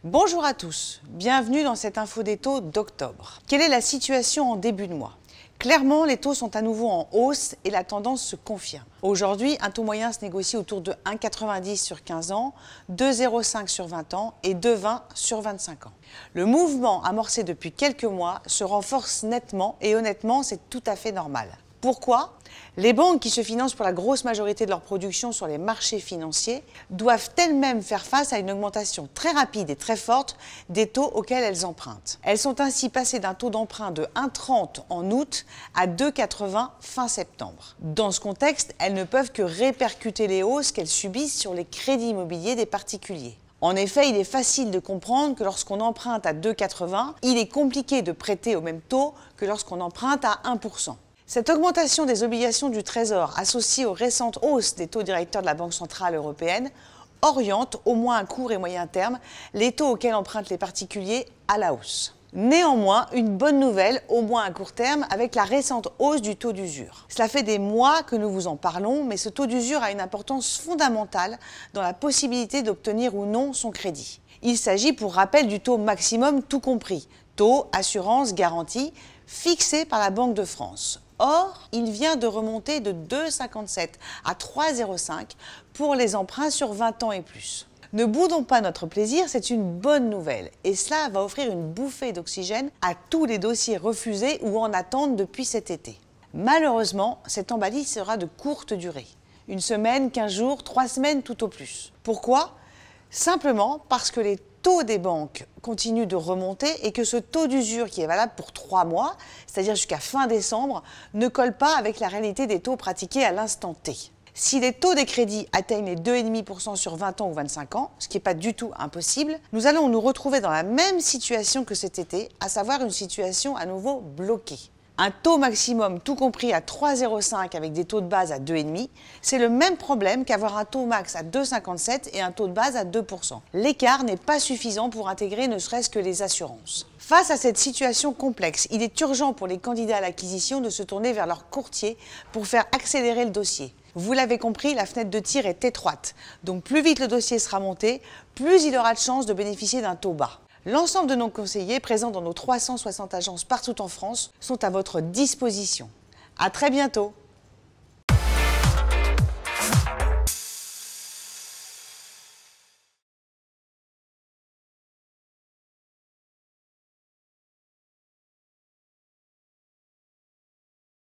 Bonjour à tous, bienvenue dans cette info des taux d'octobre. Quelle est la situation en début de mois? Clairement, les taux sont à nouveau en hausse et la tendance se confirme. Aujourd'hui, un taux moyen se négocie autour de 1,90 sur 15 ans, 2,05 sur 20 ans et 2,20 sur 25 ans. Le mouvement amorcé depuis quelques mois se renforce nettement et honnêtement, c'est tout à fait normal. Pourquoi? Les banques qui se financent pour la grosse majorité de leur production sur les marchés financiers doivent elles-mêmes faire face à une augmentation très rapide et très forte des taux auxquels elles empruntent. Elles sont ainsi passées d'un taux d'emprunt de 1,30 en août à 2,80 fin septembre. Dans ce contexte, elles ne peuvent que répercuter les hausses qu'elles subissent sur les crédits immobiliers des particuliers. En effet, il est facile de comprendre que lorsqu'on emprunte à 2,80, il est compliqué de prêter au même taux que lorsqu'on emprunte à 1%. Cette augmentation des obligations du Trésor associée aux récentes hausses des taux directeurs de la Banque centrale européenne oriente, au moins à court et moyen terme, les taux auxquels empruntent les particuliers à la hausse. Néanmoins, une bonne nouvelle, au moins à court terme, avec la récente hausse du taux d'usure. Cela fait des mois que nous vous en parlons, mais ce taux d'usure a une importance fondamentale dans la possibilité d'obtenir ou non son crédit. Il s'agit, pour rappel, du taux maximum tout compris, taux, assurance, garantie, fixé par la Banque de France. Or, il vient de remonter de 2,57 à 3,05 pour les emprunts sur 20 ans et plus. Ne boudons pas notre plaisir, c'est une bonne nouvelle et cela va offrir une bouffée d'oxygène à tous les dossiers refusés ou en attente depuis cet été. Malheureusement, cette embellie sera de courte durée. Une semaine, 15 jours, 3 semaines tout au plus. Pourquoi? Simplement parce que les taux des banques continuent de remonter et que ce taux d'usure qui est valable pour 3 mois, c'est-à-dire jusqu'à fin décembre, ne colle pas avec la réalité des taux pratiqués à l'instant T. Si les taux des crédits atteignent les 2,5% sur 20 ans ou 25 ans, ce qui n'est pas du tout impossible, nous allons nous retrouver dans la même situation que cet été, à savoir une situation à nouveau bloquée. Un taux maximum tout compris à 3,05 avec des taux de base à 2,5, c'est le même problème qu'avoir un taux max à 2,57 et un taux de base à 2%. L'écart n'est pas suffisant pour intégrer ne serait-ce que les assurances. Face à cette situation complexe, il est urgent pour les candidats à l'acquisition de se tourner vers leur courtier pour faire accélérer le dossier. Vous l'avez compris, la fenêtre de tir est étroite, donc plus vite le dossier sera monté, plus il aura de chances de bénéficier d'un taux bas. L'ensemble de nos conseillers présents dans nos 360 agences partout en France sont à votre disposition. À très bientôt!